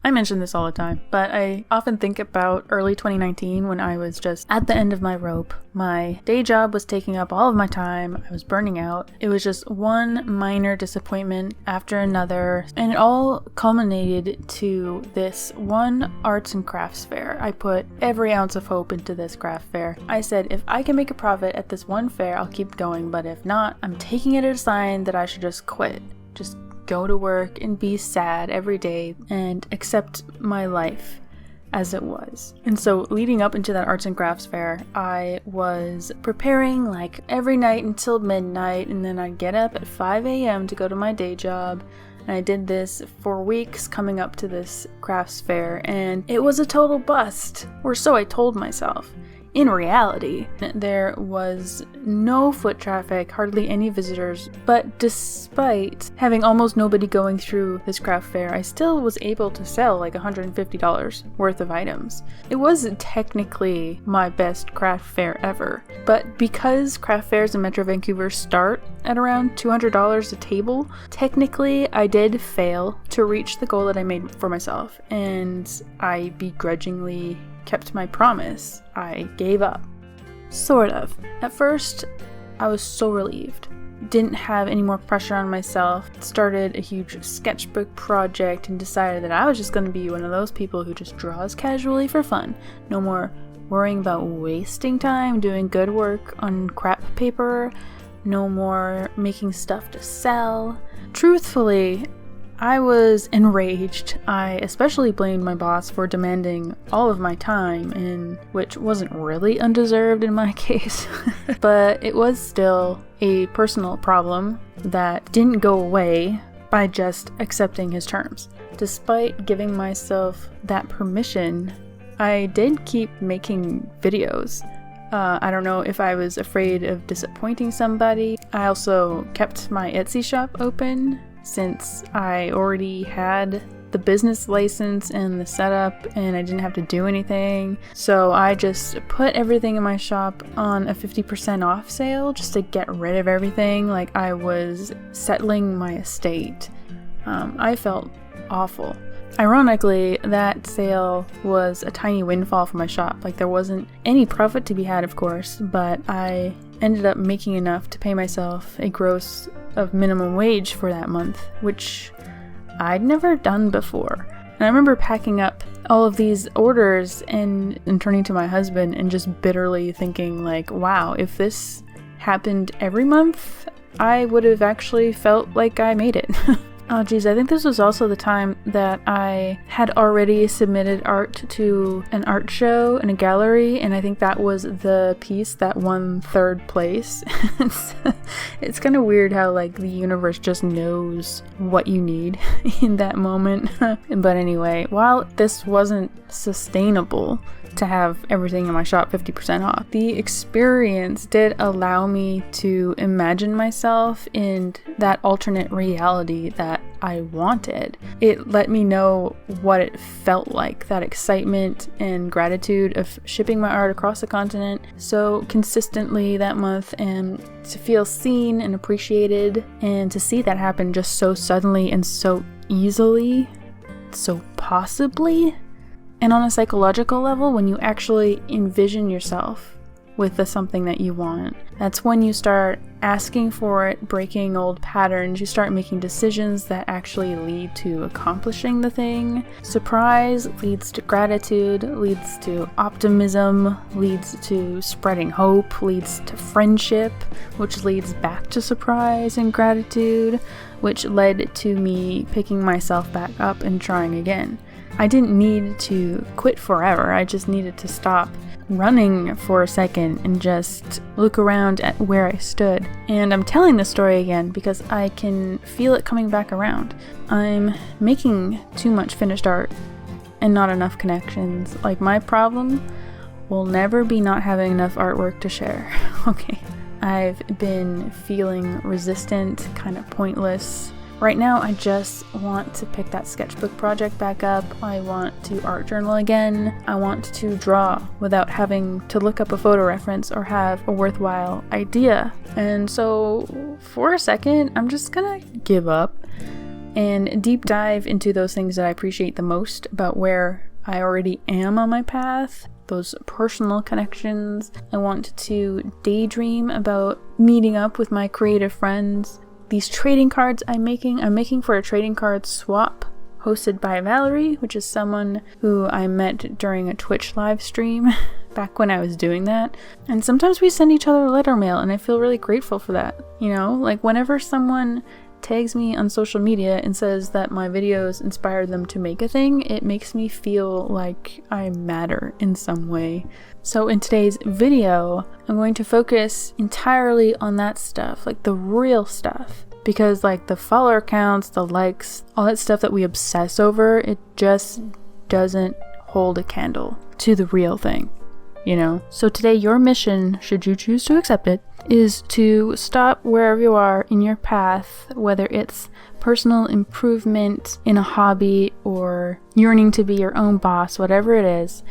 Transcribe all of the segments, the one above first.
I mention this all the time, but I often think about early 2019 when I was just at the end of my rope. My day job was taking up all of my time. I was burning out. It was just one minor disappointment after another, and it all culminated to this one arts and crafts fair. I put every ounce of hope into this craft fair. I said, if I can make a profit at this one fair, I'll keep going, but if not, I'm taking it as a sign that I should just quit. Just go to work and be sad every day and accept my life as it was. And so leading up into that arts and crafts fair, I was preparing like every night until midnight, and then I'd get up at 5 a.m. to go to my day job. And I did this for weeks coming up to this crafts fair, and it was a total bust, or so I told myself. In reality, there was no foot traffic, hardly any visitors, but despite having almost nobody going through this craft fair, I still was able to sell like $150 worth of items. It wasn't technically my best craft fair ever, but because craft fairs in Metro Vancouver start at around $200 a table, technically I did fail to reach the goal that I made for myself, and I begrudgingly kept my promise. I gave up. Sort of. At first, I was so relieved. Didn't have any more pressure on myself. Started a huge sketchbook project and decided that I was just going to be one of those people who just draws casually for fun. No more worrying about wasting time doing good work on crap paper. No more making stuff to sell. Truthfully, I was enraged. I especially blamed my boss for demanding all of my time, which wasn't really undeserved in my case, but it was still a personal problem that didn't go away by just accepting his terms. Despite giving myself that permission, I did keep making videos. I don't know if I was afraid of disappointing somebody. I also kept my Etsy shop open, since I already had the business license and the setup and I didn't have to do anything. So I just put everything in my shop on a 50% off sale just to get rid of everything, like I was settling my estate. I felt awful. Ironically, that sale was a tiny windfall for my shop. Like, there wasn't any profit to be had, of course, but I ended up making enough to pay myself a gross of minimum wage for that month, which I'd never done before. And I remember packing up all of these orders and turning to my husband and just bitterly thinking like, wow, if this happened every month, I would have actually felt like I made it. Oh geez, I think this was also the time that I had already submitted art to an art show in a gallery, and I think that was the piece that won third place. It's kind of weird how like the universe just knows what you need in that moment. But anyway, while this wasn't sustainable to have everything in my shop 50% off, the experience did allow me to imagine myself in that alternate reality that I wanted. It let me know what it felt like, that excitement and gratitude of shipping my art across the continent so consistently that month, and to feel seen and appreciated, and to see that happen just so suddenly and so easily, so possibly. And on a psychological level, when you actually envision yourself with the something that you want, that's when you start asking for it, breaking old patterns, you start making decisions that actually lead to accomplishing the thing. Surprise leads to gratitude, leads to optimism, leads to spreading hope, leads to friendship, which leads back to surprise and gratitude, which led to me picking myself back up and trying again. I didn't need to quit forever, I just needed to stop running for a second and just look around at where I stood. And I'm telling this story again because I can feel it coming back around. I'm making too much finished art and not enough connections. Like, my problem will never be not having enough artwork to share. Okay. I've been feeling resistant, kind of pointless. Right now, I just want to pick that sketchbook project back up. I want to art journal again. I want to draw without having to look up a photo reference or have a worthwhile idea. And so, for a second, I'm just gonna give up and deep dive into those things that I appreciate the most about where I already am on my path, those personal connections. I want to daydream about meeting up with my creative friends. These trading cards I'm making for a trading card swap hosted by Valerie, which is someone who I met during a Twitch live stream back when I was doing that. And sometimes we send each other letter mail, and I feel really grateful for that. You know, like whenever someone tags me on social media and says that my videos inspired them to make a thing, it makes me feel like I matter in some way. So in today's video, I'm going to focus entirely on that stuff, like the real stuff. Because like the follower counts, the likes, all that stuff that we obsess over, it just doesn't hold a candle to the real thing, you know? So today your mission, should you choose to accept it, is to stop wherever you are in your path, whether it's personal improvement in a hobby or yearning to be your own boss, whatever it is,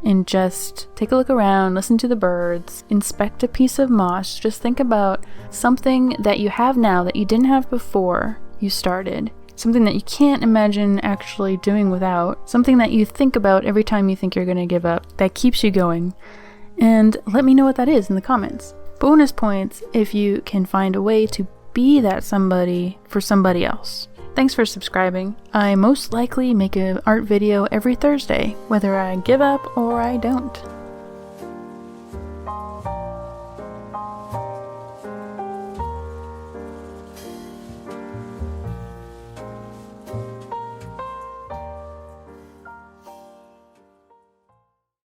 and just take a look around, listen to the birds, inspect a piece of moss. Just think about something that you have now that you didn't have before you started. Something that you can't imagine actually doing without. Something that you think about every time you think you're going to give up, that keeps you going. And let me know what that is in the comments. Bonus points if you can find a way to be that somebody for somebody else. Thanks for subscribing. I most likely make an art video every Thursday, whether I give up or I don't.